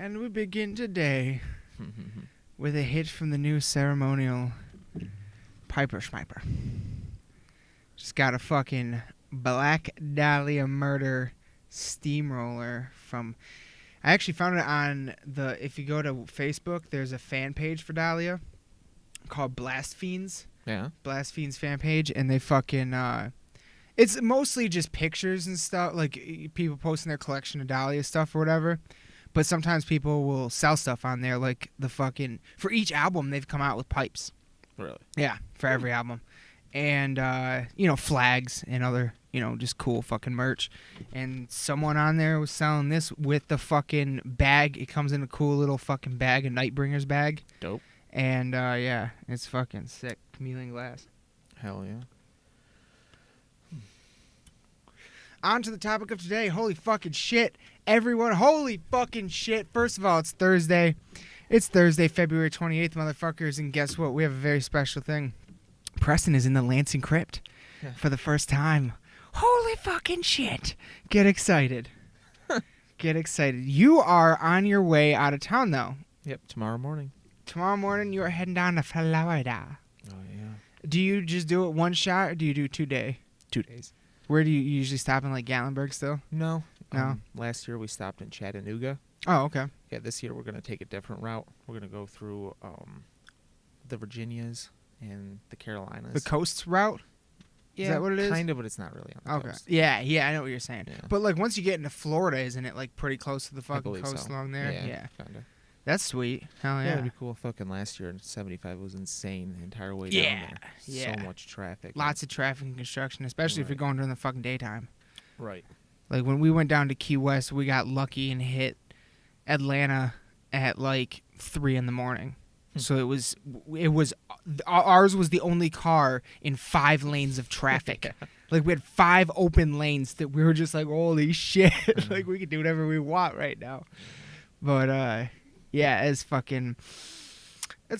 And we begin today with a hit from the new ceremonial Piper Schmiper. Just got a fucking Black Dahlia murder Steamroller from... I actually found it on the... If you go to Facebook, there's a fan page for Dahlia called Blast Fiends. Yeah. Blast Fiends fan page, and they fucking... it's mostly just pictures and stuff, like people posting their collection of Dahlia stuff or whatever. But sometimes people will sell stuff on there, like the fucking... For each album, they've come out with pipes. Really? Yeah, for every album. And, flags and other, just cool fucking merch. And someone on there was selling this with the fucking bag. It comes in a cool little fucking bag, a Nightbringer's bag. Dope. And, it's fucking sick. Chameleon glass. Hell yeah. On to the topic of today. Holy fucking shit, everyone. Holy fucking shit. First of all, it's Thursday. It's Thursday, February 28th, motherfuckers. And guess what? We have a very special thing. Preston is in the Lansing crypt for the first time. Holy fucking shit. Get excited. Get excited. You are on your way out of town, though. Yep, tomorrow morning. Tomorrow morning, you are heading down to Florida. Oh, yeah. Do you just do it one shot, or do you do 2 days? 2 days. Where do you usually stop in, like, Gatlinburg still? No. No? Last year we stopped in Chattanooga. Oh, okay. Yeah, this year we're going to take a different route. We're going to go through the Virginias and the Carolinas. The coast route? Yeah, Is that what it is? Kind of, but it's not really on the coast. Yeah, I know what you're saying. Yeah. But, like, once you get into Florida, isn't it, like, pretty close to the fucking coast so. along there? Yeah. Kind of. That's sweet. Hell yeah. Yeah, it'd be cool. Fucking last year in 75 was insane the entire way down there. Yeah. So much traffic. Lots of traffic and construction, especially if you're going during the fucking daytime. Right. Like, when we went down to Key West, we got lucky and hit Atlanta at, like, 3 in the morning. So it was ours was the only car in 5 lanes of traffic. Like, we had 5 open lanes that we were just like, holy shit. Like, we could do whatever we want right now. But, yeah, it's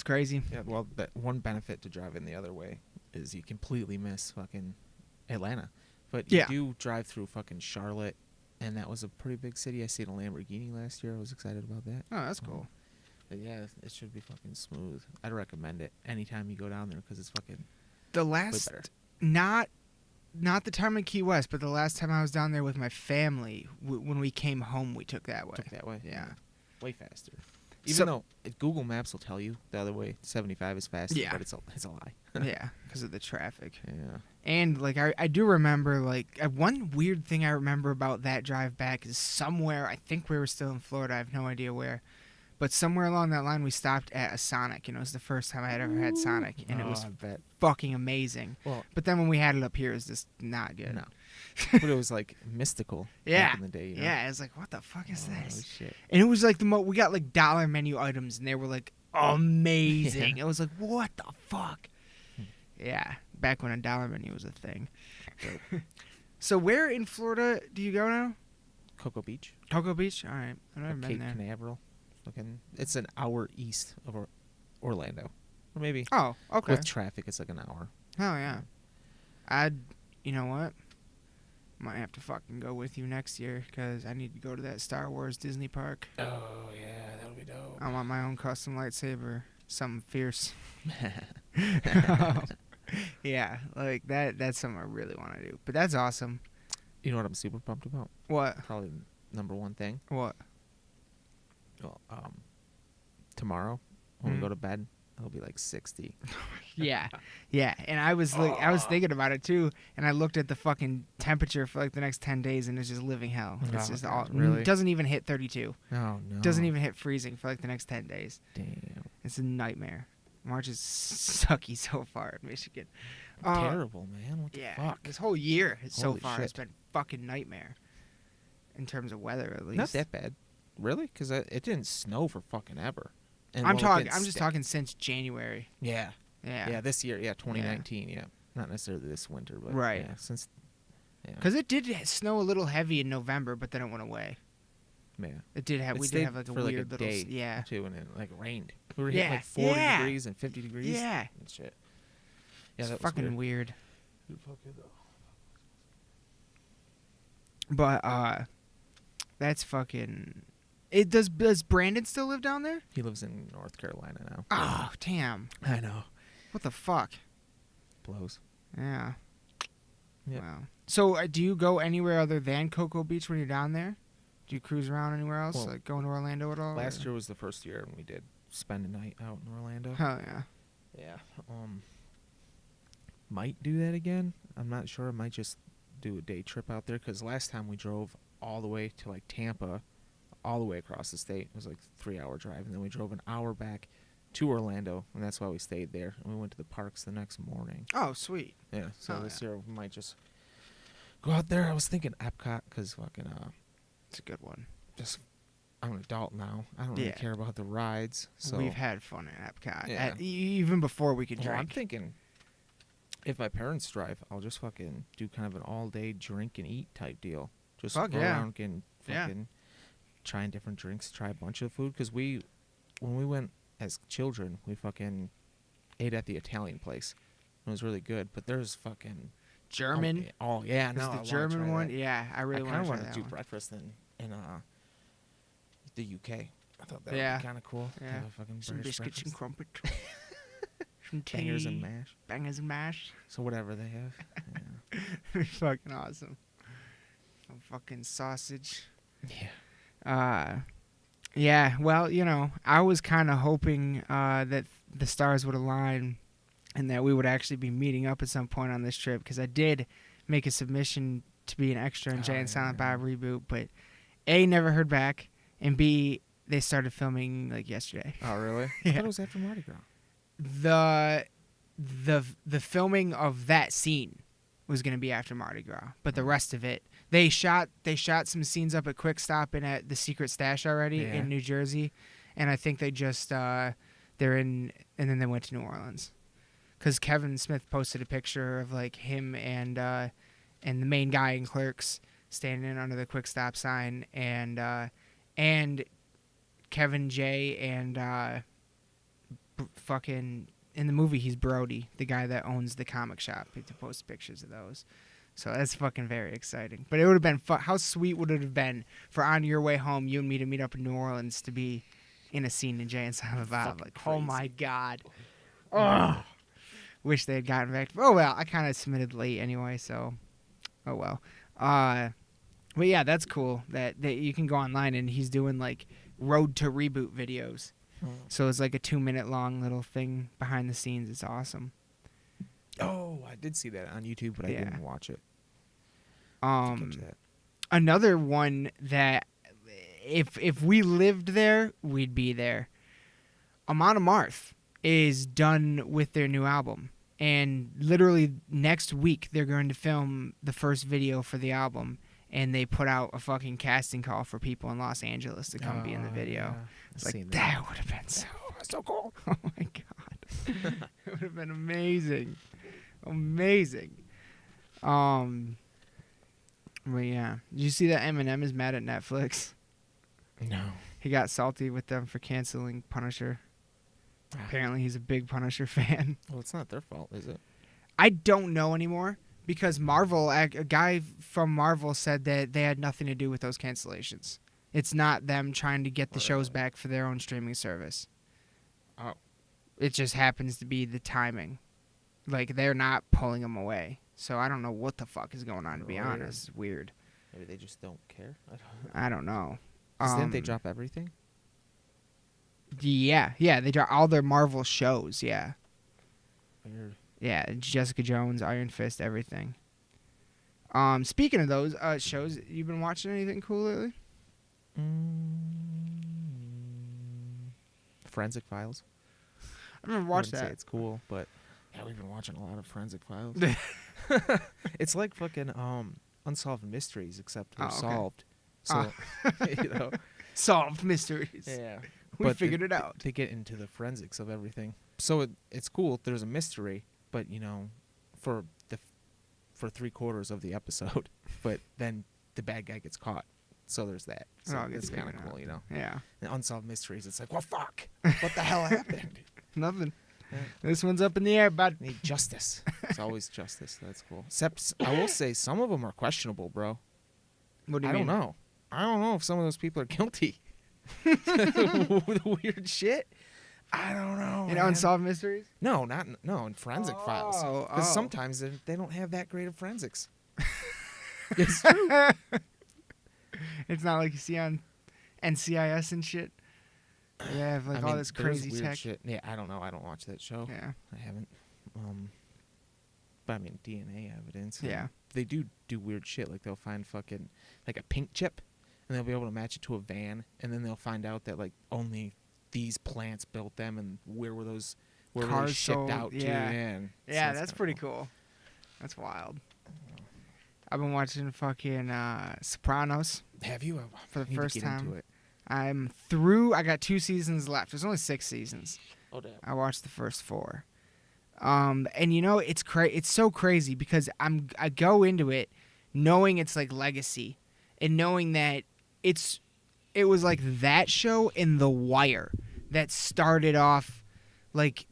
crazy. Yeah, well, one benefit to driving the other way is you completely miss fucking Atlanta. But you do drive through fucking Charlotte, and that was a pretty big city. I seen a Lamborghini last year. I was excited about that. Oh, that's cool. But yeah, it should be fucking smooth. I'd recommend it anytime you go down there because it's fucking not the time in Key West, but the last time I was down there with my family, when we came home, we took that way. Yeah. Way faster. Even though Google Maps will tell you the other way, 75 is faster, but it's a lie. Yeah, because of the traffic. Yeah. And, like, I do remember, like, one weird thing I remember about that drive back is somewhere, I think we were still in Florida, I have no idea where, but somewhere along that line we stopped at a Sonic, and it was the first time I had ever had Sonic, and it was fucking amazing. Well, but then when we had it up here, it was just not good. No. But it was, like, mystical back in the day. Yeah, it was like, what the fuck is this? Holy shit. And it was like we got, like, dollar menu items, and they were, like, amazing. It was like, what the fuck? Yeah, back when a dollar menu was a thing. So where in Florida do you go now? Coco Beach. Coco Beach? All right. I've never been Cape there. Canaveral. It's an hour east of Orlando. Or maybe. Oh, okay. With traffic, it's like an hour. Oh, yeah. You know what? Might have to fucking go with you next year because I need to go to that Star Wars Disney park. Oh, yeah, that'll be dope. I want my own custom lightsaber. Something fierce. Yeah, like that's something I really want to do. But that's awesome. You know what I'm super pumped about? What? Probably number one thing. What? Well, tomorrow when we go to bed, it'll be like 60. Yeah. And I was thinking about it too, and I looked at the fucking temperature for like the next 10 days, and it's just living hell. It's just really? It doesn't even hit 32. No. Doesn't even hit freezing for like the next 10 days. Damn. It's a nightmare. March is sucky so far in Michigan. Terrible, man. What the fuck? This whole year so far shit. has been fucking nightmare. In terms of weather, at least. Not that bad. Really? Because it didn't snow for fucking ever. And I'm just talking since January. Yeah. Yeah. This year. Yeah, 2019. Yeah. Not necessarily this winter, but right. Yeah, since. Because it did snow a little heavy in November, but then it went away. Yeah. It did have. We did have like a weird little day too, and it like rained. We were hitting like 40 degrees and 50 degrees. Yeah. And shit. Yeah, that was fucking weird. Fucking. But that's fucking. Does Brandon still live down there? He lives in North Carolina now. Oh, damn. I know. What the fuck? Blows. Yeah. Yep. Wow. So do you go anywhere other than Coco Beach when you're down there? Do you cruise around anywhere else, Well, like going to Orlando at all? Last year was the first year when we did spend a night out in Orlando. Hell yeah. Yeah. Might do that again. I'm not sure. I might just do a day trip out there because last time we drove all the way to like Tampa, all the way across the state. It was like a 3-hour drive, and then we drove an hour back to Orlando, and that's why we stayed there. And we went to the parks the next morning. Oh, sweet. Yeah. So this year we might just go out there. I was thinking Epcot because fucking It's a good one. just I'm an adult now. I don't really care about the rides. So we've had fun at Epcot. Yeah. Even before we could drink. I'm thinking if my parents drive, I'll just fucking do kind of an all-day drink and eat type deal. Just go around and fucking trying different drinks, try a bunch of food. Because when we went as children, we fucking ate at the Italian place. It was really good. But there's fucking German. Oh yeah, no, the German one. Yeah, I really want to try that. I kind of want to do one. breakfast in the UK. I thought that would be kind of cool. Yeah, Have a fucking some British biscuits and breakfast. crumpet. Some tea. Bangers and mash. Bangers and mash. So whatever they have. Yeah. Fucking awesome. Some fucking sausage. Yeah. Yeah. Well, I was kind of hoping that the stars would align and that we would actually be meeting up at some point on this trip because I did make a submission to be an extra in Jay and Silent Bob Reboot, but A, never heard back, and B, they started filming like yesterday. Oh really? Yeah. I thought it was after Mardi Gras. The filming of that scene was going to be after Mardi Gras, but the rest of it, they shot some scenes up at Quick Stop and at the Secret Stash already in New Jersey, and I think they just they're in, and then they went to New Orleans, because Kevin Smith posted a picture of like him and the main guy in Clerks standing under the Quick Stop sign, and Kevin J and fucking in the movie he's Brody, the guy that owns the comic shop. He posts pictures of those. So that's fucking very exciting. But it would have been how sweet would it have been for on your way home, you and me to meet up in New Orleans to be in a scene in Jay and Silent Bob. Like, oh my God. Oh, wish they had gotten back. Oh well, I kind of submitted late anyway, so oh well. But yeah, that's cool that you can go online and he's doing like Road to Reboot videos. So it's like a 2-minute long little thing behind the scenes. It's awesome. Oh, I did see that on YouTube, but I didn't watch it. Another one that if we lived there, we'd be there. Amon Amarth is done with their new album, and literally next week they're going to film the first video for the album, and they put out a fucking casting call for people in Los Angeles to come be in the video. Yeah. It's like that would have been so cool. Oh my God. It would have been amazing. Amazing. But yeah. Did you see that Eminem is mad at Netflix? No. He got salty with them for canceling Punisher. Apparently he's a big Punisher fan. Well, it's not their fault, is it? I don't know anymore because Marvel, a guy from Marvel said that they had nothing to do with those cancellations. It's not them trying to get the shows back for their own streaming service. Oh. It just happens to be the timing. Like, they're not pulling them away. So I don't know what the fuck is going on, to be honest. It's weird. Maybe they just don't care. I don't know. Didn't they drop everything? Yeah, they drop all their Marvel shows, yeah. Weird. Yeah, Jessica Jones, Iron Fist, everything. Speaking of those shows, you been watching anything cool lately? Forensic Files. I remember watching that. Say it's cool, but yeah, we've been watching a lot of Forensic Files. It's like fucking Unsolved Mysteries, except they're solved. So solved mysteries. Yeah, we figured it out. They get into the forensics of everything, so it's cool. There's a mystery, but for 3/4 of the episode, but then the bad guy gets caught. So there's that. So it's kind of cool, Yeah. And Unsolved Mysteries, it's like, well, fuck. What the hell happened? Nothing. Yeah. This one's up in the air, bud. Need justice. It's always justice. That's cool. Except, I will say, some of them are questionable, bro. What do you mean? I don't know if some of those people are guilty. Weird shit. I don't know. In man. Unsolved Mysteries? No, in forensic files. Oh, Because oh. sometimes they don't have that great of forensics. It's true. It's not like you see on NCIS and shit. Yeah, like all this there's crazy weird tech. shit. Yeah, I don't know. I don't watch that show. Yeah. I haven't. But I mean, DNA evidence. Yeah. They do weird shit. Like they'll find fucking like a pink chip, and they'll be able to match it to a van, and then they'll find out that like only these plants built them, and where were they Cars shipped sold, out to? yeah. And Yeah, so that's pretty cool. That's wild. I've been watching fucking Sopranos Have you? for the I need to first get time. into it. I'm through. I got 2 seasons left. There's only 6 seasons. Oh damn. I watched the first 4. And you know, it's so crazy because I go into it knowing it's like legacy and knowing that it was like that show in The Wire that started off like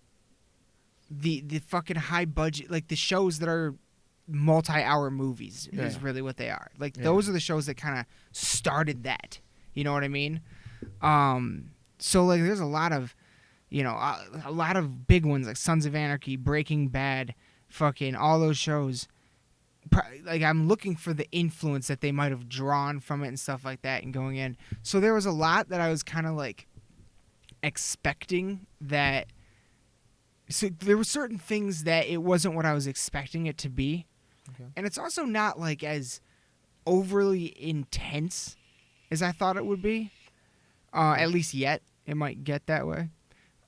the fucking high budget, like the shows that are multi-hour movies is really what they are. Like those are the shows that kind of started that. You know what I mean? So like there's a lot of, you know, a lot of big ones like Sons of Anarchy, Breaking Bad, fucking all those shows. Like I'm looking for the influence that they might have drawn from it and stuff like that and going in. So there was a lot that I was kind of like expecting that. So there were certain things that it wasn't what I was expecting it to be. Okay. And it's also not like as overly intense as I thought it would be. At least yet. It might get that way.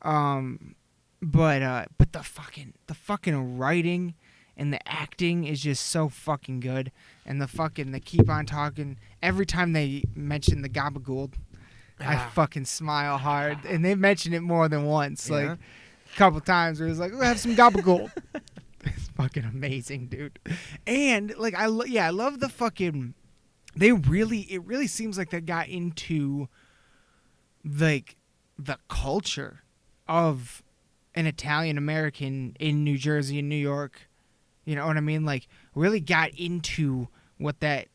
But the fucking writing and the acting is just so fucking good. And they keep on talking. Every time they mention the gabagool, I fucking smile hard. And they mention it more than once. Yeah. Like a couple times where it's like, we'll have some gabagool. It's fucking amazing, dude. And like I love the fucking. It really seems like they got into like the culture of an Italian American in New Jersey and New York. You know what I mean? Like really got into what that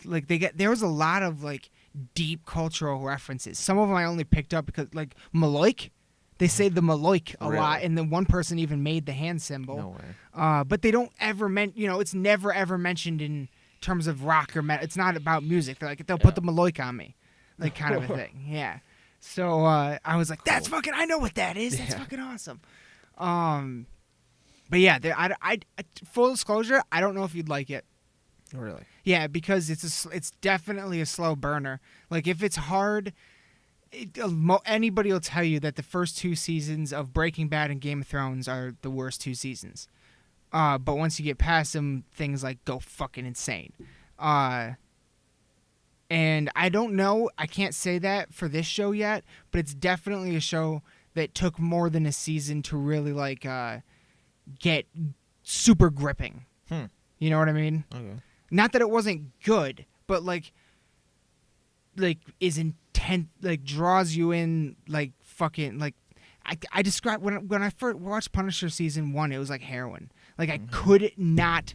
like there was a lot of like deep cultural references. Some of them I only picked up because like Maloik. They say the Maloik a lot, and then one person even made the hand symbol. No way. But they don't ever it's never ever mentioned in terms of rock or metal. It's not about music. They're like, they'll put the Maloik on me, like kind of a thing. Yeah. So I was like, that's fucking. I know what that is. That's fucking awesome. But yeah, I full disclosure, I don't know if you'd like it. Really? Yeah, because it's definitely a slow burner. Like if it's hard. Anybody will tell you that the first 2 seasons of Breaking Bad and Game of Thrones are the worst 2 seasons. But once you get past them, things like go fucking insane. And I don't know, I can't say that for this show yet, but it's definitely a show that took more than a season to really like get super gripping. You know what I mean? Okay. Not that it wasn't good, but like is intent, like draws you in, like fucking like I described when I first watched Punisher season 1, it was like heroin. Like I could not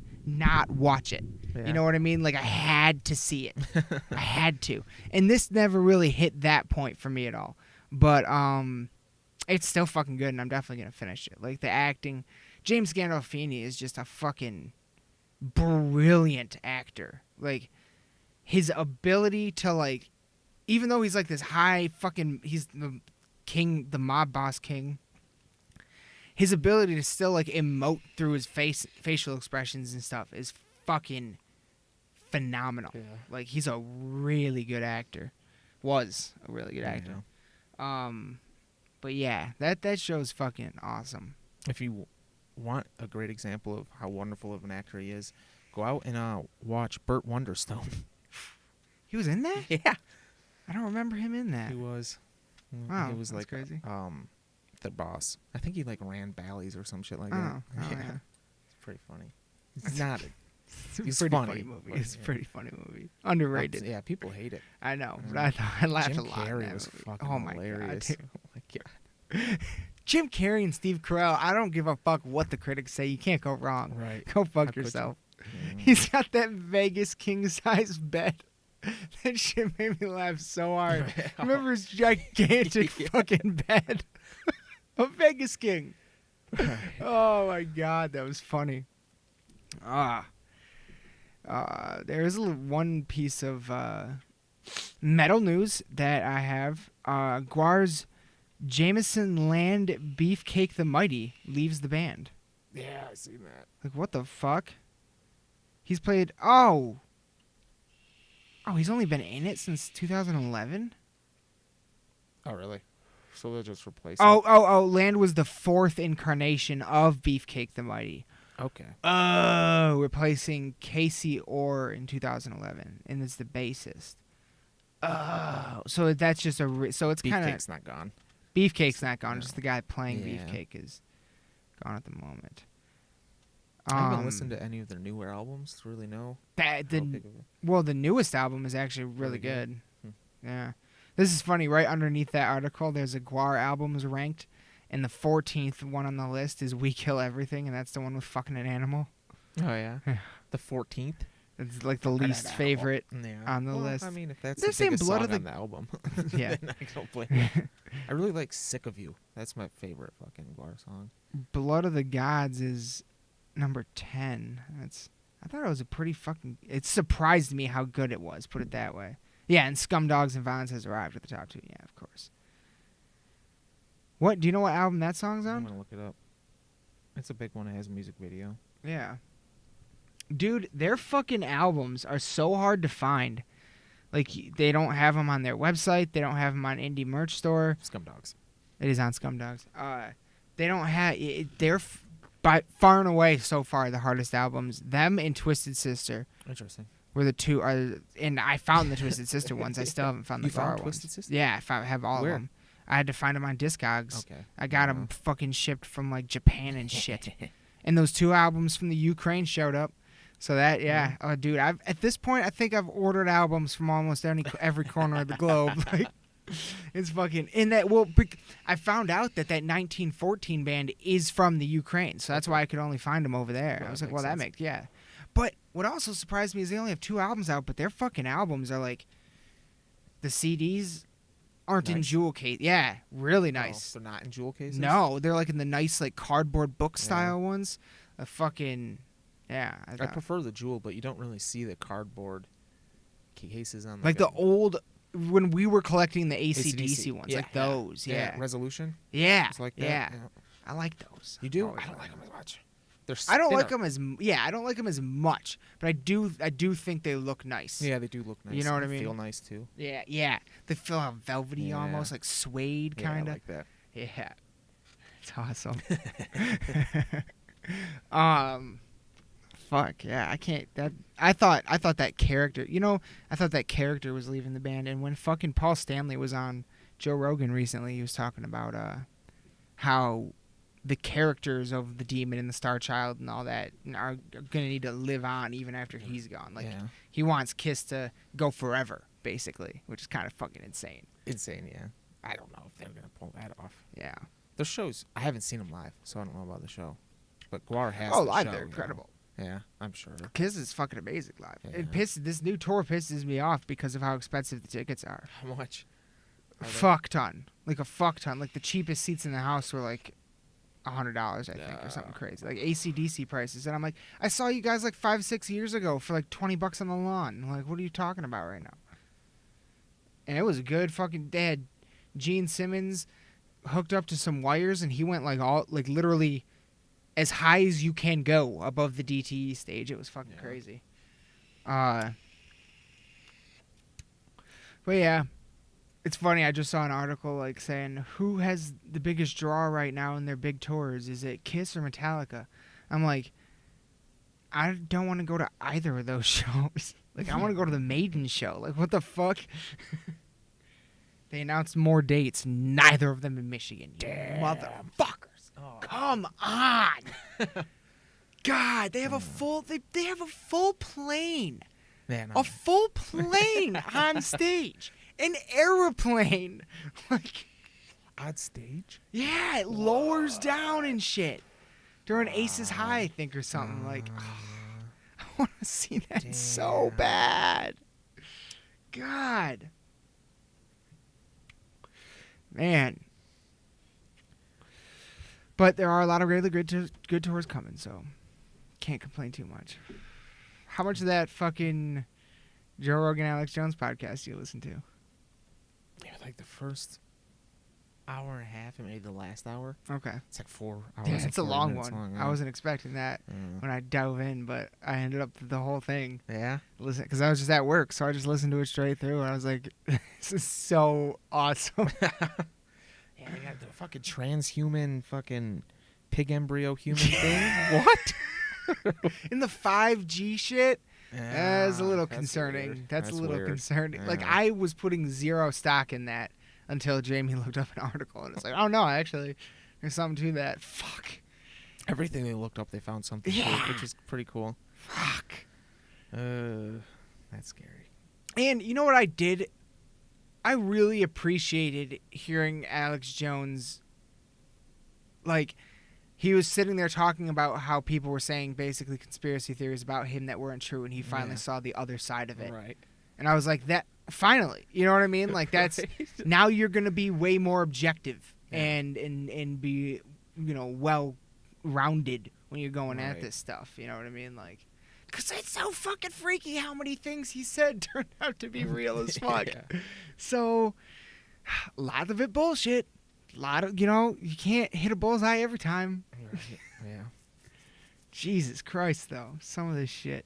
watch it. Yeah. You know what I mean? Like I had to see it. I had to. And this never really hit that point for me at all. But it's still fucking good, and I'm definitely gonna finish it. Like the acting, James Gandolfini is just a fucking brilliant actor. Like his ability to like, even though he's like this high fucking, he's the king, the mob boss king. His ability to still like emote through his facial expressions and stuff is fucking phenomenal. Yeah. Like he's a really good actor. Was a really good actor. But yeah, that show's fucking awesome. If you want a great example of how wonderful of an actor he is, go out and watch Burt Wonderstone. He was in that? Yeah. I don't remember him in that. He was. Wow, he was that's like crazy. The boss. I think he like ran Bally's or some shit like that. Yeah. It's pretty funny. It's not. It's a pretty funny movie. It's a pretty funny movie. Underrated. Yeah, people hate it. I know, but I laughed Jim a lot. Jim Carrey was fucking hilarious. God, oh my god. Jim Carrey and Steve Carell. I don't give a fuck what the critics say. You can't go wrong. Right. Go fuck yourself. He's got that Vegas king size bed. That shit made me laugh so hard. Remember his gigantic fucking bed? A Vegas King. Oh my god, that was funny. There's one piece of metal news that I have. Guar's Jameson Land Beefcake the Mighty leaves the band. Yeah, I seen that. Like, what the fuck? He's played... Oh, he's only been in it since 2011? Oh, really? So they'll just replace it? Oh, Land was the fourth incarnation of Beefcake the Mighty. Okay. Oh, replacing Casey Orr in 2011, and it's the bassist. Oh, so that's just so it's kind of... Beefcake's not gone. Beefcake's not gone, No. just the guy playing Yeah. Beefcake is gone at the moment. I haven't listened to any of their newer albums to really know. The newest album is actually really good. Hmm. Yeah. This is funny. Right underneath that article, there's a Guar albums ranked, and the 14th one on the list is We Kill Everything, and that's the one with fucking an animal. Oh, yeah? The 14th? It's like the least favorite on the list. I mean, if that's They're the saying biggest Blood song of the- on the album, Yeah. then I don't blame you. I really like Sick of You. That's my favorite fucking Guar song. Blood of the Gods is number 10. I thought it was a pretty fucking... It surprised me how good it was, put it that way. Yeah, and Scumdogs and Violence has arrived at the top 2. Yeah, of course. What? Do you know what album that song's I'm on? going to look it up. It's a big one. It has a music video. Yeah. Dude, their fucking albums are so hard to find. Like, they don't have them on their website. They don't have them on Indie Merch Store. Scumdogs. It is on Scumdogs. They don't have... They're by far and away so far the hardest albums. Them and Twisted Sister Interesting. were the two. And I found the Twisted Sister ones. I still haven't found the You found Guar ones. Twisted Sister? Yeah, I have all Where? of them. I had to find them on Discogs. Okay. I got them fucking shipped from like Japan and shit. And those 2 albums from the Ukraine showed up. So that, yeah. Oh, dude, at this point, I think I've ordered albums from almost every corner of the globe. Like, it's fucking in that. Well, I found out that 1914 band is from the Ukraine, so that's why I could only find them over there. Well, I was that like, well, makes that sense. makes But what also surprised me is they only have 2 albums out, but their fucking albums are like the CDs aren't in Nice. jewel case. Yeah, really Oh, nice. they're not in jewel cases? No, they're like in the nice like cardboard book Yeah. style ones. A fucking yeah. I prefer the jewel, but you don't really see the cardboard cases on like the old when we were collecting the AC/DC ones, Yeah, like those. Yeah. Resolution. Yeah. It's like that. Yeah. I like those. You do? Always I don't like liked them as much. They're I don't like thinner. them as I don't like them as much, but I do think they look nice. Yeah, they do look nice. You know what I They mean? Feel nice too. Yeah. They feel velvety Yeah. almost, like suede Yeah, kind I of. like that. Yeah. It's awesome. Fuck, yeah, I can't I thought that character, I thought that character was leaving the band, and when fucking Paul Stanley was on Joe Rogan recently, he was talking about how the characters of the Demon and the Star Child and all that are gonna need to live on even after he's gone. Like, Yeah. he wants Kiss to go forever, basically, which is kind of fucking insane. Insane, yeah. I don't know if they're gonna pull that off. Yeah. The shows, I haven't seen them live, so I don't know about the show. But Guar has. Oh, the live, show, they're you know. incredible. Yeah, I'm sure. Kiss is fucking amazing live. Yeah. This new tour pisses me off because of how expensive the tickets are. How much? A fuck ton. Like a fuck ton. Like the cheapest seats in the house were like $100, I think, or something crazy. Like AC/DC prices. And I'm like, I saw you guys like 5-6 years ago for like $20 on the lawn. I'm like, what are you talking about right now? And it was a good fucking. They had Gene Simmons hooked up to some wires, and he went like literally as high as you can go above the DTE stage. It was fucking crazy. But yeah, it's funny. I just saw an article like saying who has the biggest draw right now in their big tours. Is it Kiss or Metallica? I'm like, I don't want to go to either of those shows. Like, I want to go to the Maiden show. Like, what the fuck? They announced more dates. Neither of them in Michigan. You motherfuckers. Oh. Come on. God, they have a full. They have a full plane. Man, A full plane on stage. An aeroplane. Like, odd stage. yeah, it lowers down and shit. During Aces High, I think, or something. Like, I want to see that so bad. God. Man. But there are a lot of really good tours coming, so can't complain too much. How much of that fucking Joe Rogan, Alex Jones podcast do you listen to? Yeah, like the first hour and a half and maybe the last hour. Okay. It's like 4 hours. Yeah, it's a long one. Long, I wasn't expecting that when I dove in, but I ended up the whole thing. Yeah? Listen, because I was just at work, so I just listened to it straight through, and I was like, this is so awesome. Yeah, they got the fucking transhuman fucking pig embryo human thing. What? In the 5G shit, that's a little that's concerning. weird. That's a little weird. concerning. Yeah. Like, I was putting zero stock in that until Jamie looked up an article, and it's like, oh, no, actually, there's something to that. Fuck. Everything they looked up, they found something to it, which is pretty cool. Fuck. That's scary. And you know what I did? I really appreciated hearing Alex Jones. Like, he was sitting there talking about how people were saying basically conspiracy theories about him that weren't true, and he finally saw the other side of it. Right. And I was like, that finally, you know what I mean? Like, that's now you're gonna be way more objective and be, you know, well rounded when you're going at this stuff. You know what I mean? Like, because it's so fucking freaky how many things he said turned out to be real as fuck. So, a lot of it bullshit. A lot of, you know, you can't hit a bullseye every time. Right. Yeah. Jesus Christ, though. Some of this shit.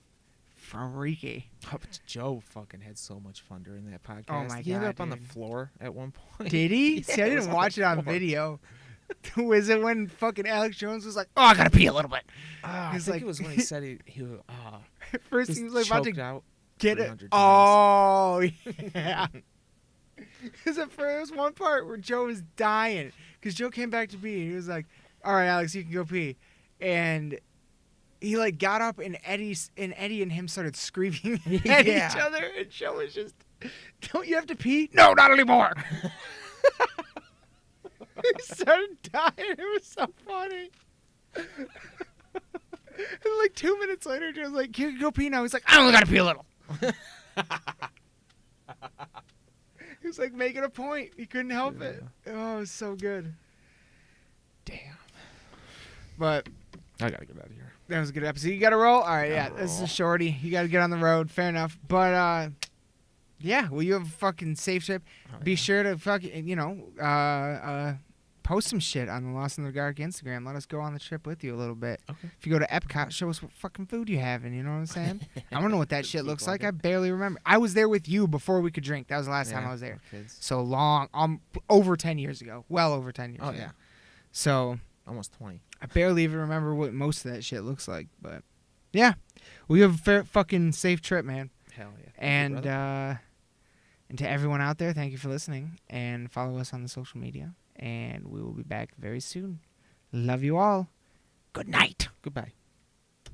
Freaky. Oh, but Joe fucking had so much fun during that podcast. Oh, my He ended God, up on the dude. floor at one point. Did he? Yeah, See, I he didn't was watch the it on floor. video. Was it when fucking Alex Jones was like, oh, I gotta pee a little bit? I He's think like- it was when he said he was, At first just he was like about choked to out get it. 300 times. Oh, yeah. Because at first, one part where Joe was dying. Because Joe came back to pee. And he was like, all right, Alex, you can go pee. And he, like, got up, and Eddie and him started screaming at each other. And Joe was just, don't you have to pee? No, not anymore. He started dying. It was so funny. And like 2 minutes later, Joe's like, you can go pee now. He's like, I only gotta pee a little. He was like making a point. He couldn't help it. Oh, it was so good. Damn. But I gotta get out of here. that was a good episode. You gotta roll? All right, yeah. Gotta This is a roll. shorty. You gotta get on the road. Fair enough. But yeah, well, you have a fucking safe trip. Oh, Be yeah. sure to fucking, you know, post some shit on the Lost in the Dark Instagram. Let us go on the trip with you a little bit. Okay. If you go to Epcot, show us what fucking food you having. You know what I'm saying? I don't know what that shit Food looks like. blogger. I barely remember. I was there with you before we could drink. That was the last time I was there. Kids. So long. Over 10 years ago. Well over 10 years Oh ago. yeah. So Almost 20. I barely even remember what most of that shit looks like. But yeah. Well, you have a fucking safe trip, man. Hell yeah. Thank you, And brother. and to everyone out there, thank you for listening. And follow us on the social media. And we will be back very soon. Love you all. Good night. Goodbye.